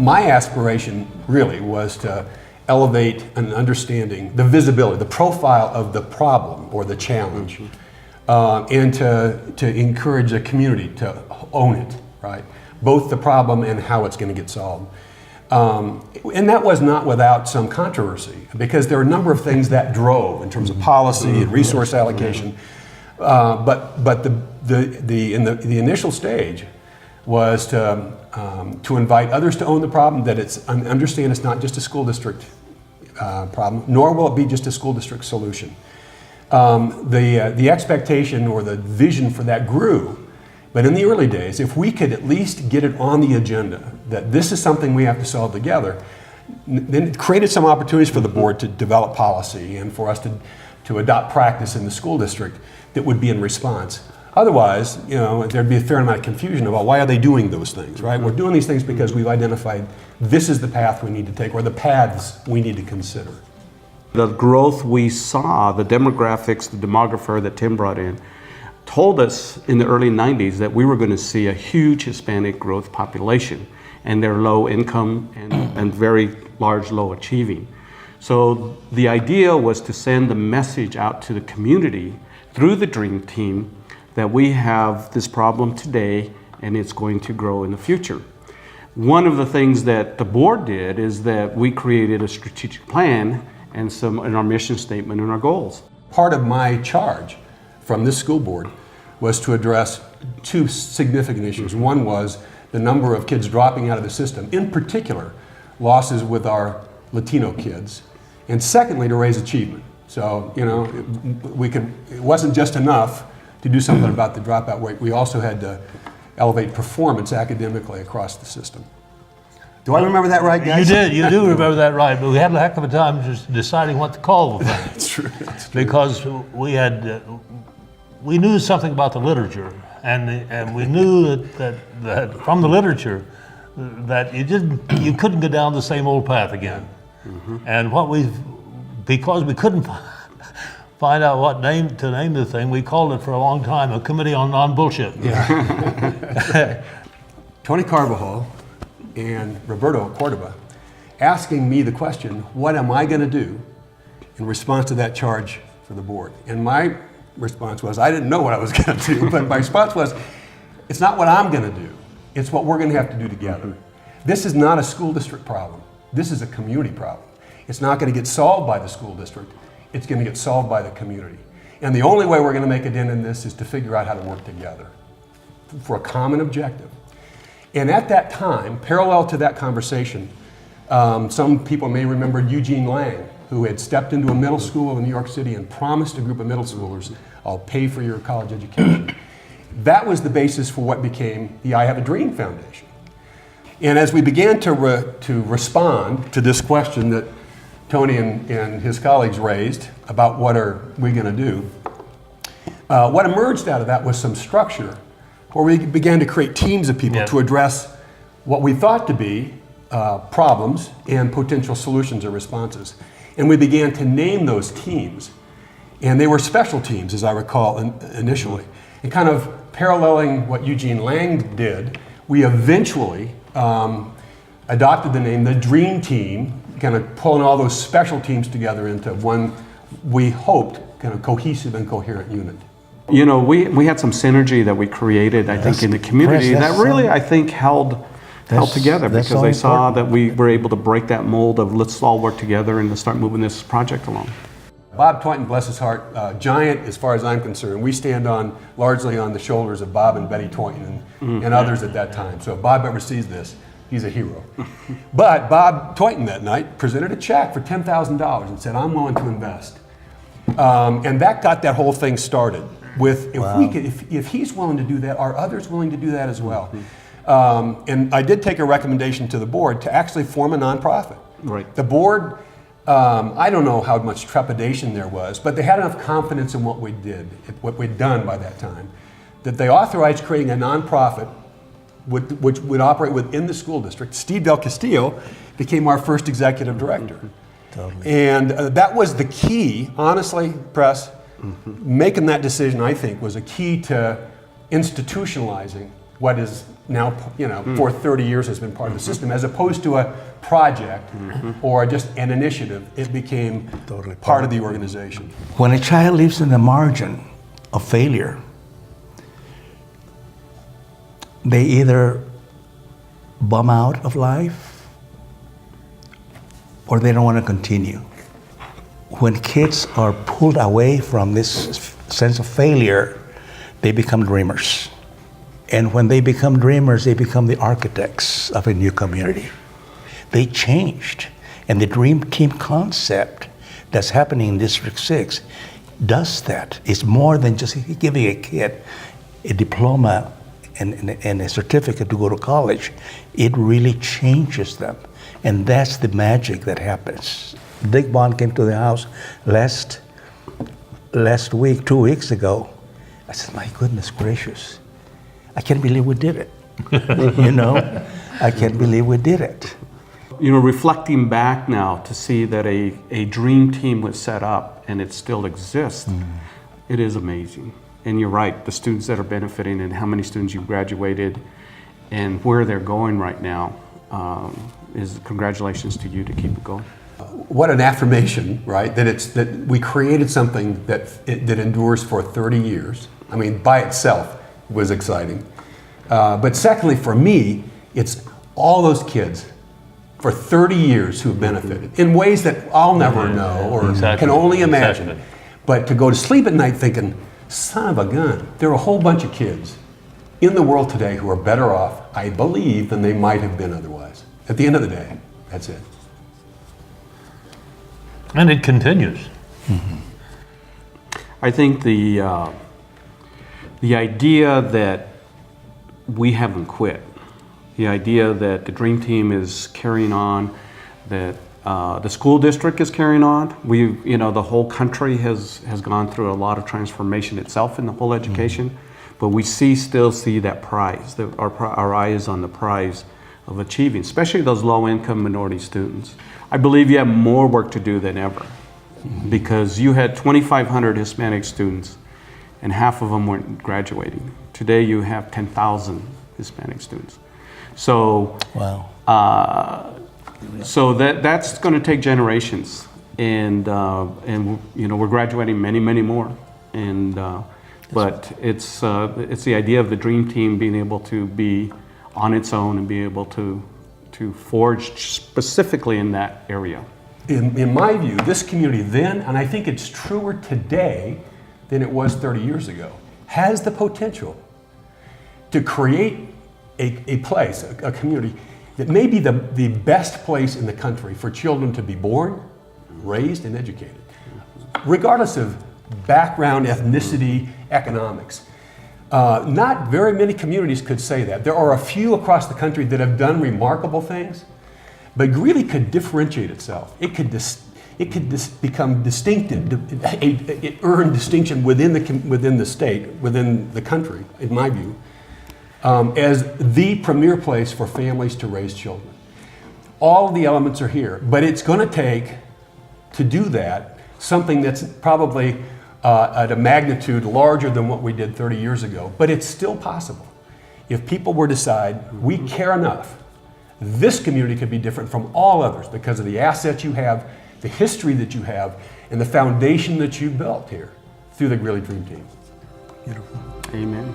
my aspiration really was to elevate an understanding, the visibility, the profile of the problem or the challenge, and to encourage the community to own it, right? Both the problem and how it's going to get solved. And that was not without some controversy, because there are a number of things that drove in terms of policy and resource allocation. But the initial stage was to invite others to own the problem, that understand it's not just a school district problem, nor will it be just a school district solution. The expectation or the vision for that grew, but in the early days, if we could at least get it on the agenda, that this is something we have to solve together, then it created some opportunities for the board to develop policy and for us to adopt practice in the school district that would be in response. Otherwise, there'd be a fair amount of confusion about why are they doing those things, right? We're doing these things because we've identified this is the path we need to take, or the paths we need to consider. The growth we saw, the demographics, the demographer that Tim brought in, told us in the early 90s that we were going to see a huge Hispanic growth population, and they're low income and very large low achieving. So the idea was to send a message out to the community through the Dream Team that we have this problem today and it's going to grow in the future. One of the things that the board did is that we created a strategic plan and our mission statement and our goals. Part of my charge from this school board was to address two significant issues. One was the number of kids dropping out of the system, in particular, losses with our Latino kids, and secondly, to raise achievement. So, it wasn't just enough to do something about the dropout rate. We also had to elevate performance academically across the system. Do I remember that right, guys? You do remember that right, but we had a heck of a time just deciding what to call the thing. That's true. Because we knew something about the literature, and we knew that from the literature that you couldn't go down the same old path again. And because we couldn't find out what name to name the thing, we called it for a long time a Committee on Non-Bullshit. Yeah. Tony Carvajal and Roberto Cordova asking me the question, what am I going to do in response to that charge for the board? And my response was, I didn't know what I was going to do, but my response was, it's not what I'm going to do, it's what we're going to have to do together. This is not a school district problem. This is a community problem. It's not going to get solved by the school district. It's going to get solved by the community. And the only way we're going to make a dent in this is to figure out how to work together for a common objective. And at that time, parallel to that conversation, some people may remember Eugene Lang, who had stepped into a middle school in New York City and promised a group of middle schoolers, I'll pay for your college education. That was the basis for what became the I Have a Dream Foundation. And as we began to respond to this question that Tony and his colleagues raised about what are we going to do, what emerged out of that was some structure where we began to create teams of people to address what we thought to be problems and potential solutions or responses. And we began to name those teams. And they were special teams, as I recall, initially. And kind of paralleling what Eugene Lang did, we eventually adopted the name the Dream Team, kind of pulling all those special teams together into one, we hoped, kind of cohesive and coherent unit. We had some synergy that we created, I think, in the community that really, I think, held together because they saw that we were able to break that mold of let's all work together and let's start moving this project along. Bob Tointon, bless his heart, giant as far as I'm concerned. We stand largely on the shoulders of Bob and Betty Tointon and others at that time. So if Bob ever sees this, he's a hero. But Bob Tointon that night presented a check for $10,000 and said, I'm willing to invest. And that got that whole thing started with, if he's willing to do that, are others willing to do that as well? And I did take a recommendation to the board to actually form a nonprofit. Right. The board, I don't know how much trepidation there was, but they had enough confidence in what we did, what we'd done by that time, that they authorized creating a nonprofit which would operate within the school district. Steve Del Castillo became our first executive director. Totally. And that was the key, honestly, Press, making that decision, I think, was a key to institutionalizing what is now, for 30 years has been part of the system, as opposed to a project or just an initiative. It became Totally part of the organization. When a child lives in the margin of failure, they either bum out of life or they don't want to continue. When kids are pulled away from this sense of failure, they become dreamers. And when they become dreamers, they become the architects of a new community. They changed. And the Dream Team concept that's happening in District 6 does that. It's more than just giving a kid a diploma and a certificate to go to college. It really changes them. And that's the magic that happens. Dick Bond came to the house last week, 2 weeks ago. I said, my goodness gracious, I can't believe we did it. I can't believe we did it. Reflecting back now to see that a dream team was set up and it still exists, it is amazing. And you're right, the students that are benefiting and how many students you graduated and where they're going right now, is congratulations to you to keep it going. What an affirmation, right? That we created something that endures for 30 years. I mean, by itself was exciting. But secondly, for me, it's all those kids for 30 years who have benefited in ways that I'll never know or can only imagine. Exactly. But to go to sleep at night thinking, son of a gun, there are a whole bunch of kids in the world today who are better off, I believe, than they might have been otherwise. At the end of the day, that's it. And it continues. I think the idea that we haven't quit, the idea that the Dream Team is carrying on, that the school district is carrying on. The whole country has gone through a lot of transformation itself in the whole education, but we still see that prize, that our eye is on the prize of achieving, especially those low-income minority students. I believe you have more work to do than ever, because you had 2,500 Hispanic students and half of them weren't graduating. Today you have 10,000 Hispanic students. So, Wow. so that's going to take generations, and we're graduating many more, and but it's the idea of the Dream Team being able to be on its own and be able to forge specifically in that area. In my view, this community then, and I think it's truer today than it was 30 years ago, has the potential to create a place, a community that may be the best place in the country for children to be born, raised, and educated, regardless of background, ethnicity, economics. Not very many communities could say that. There are a few across the country that have done remarkable things, but really could differentiate itself. It could become distinctive. It earned distinction within the state, within the country, in my view, as the premier place for families to raise children. All of the elements are here, but it's going to take, to do that, something that's probably at a magnitude larger than what we did 30 years ago, but it's still possible. If people were to decide, we care enough, this community could be different from all others because of the assets you have, the history that you have, and the foundation that you built here through the Greeley Dream Team. Beautiful. Amen.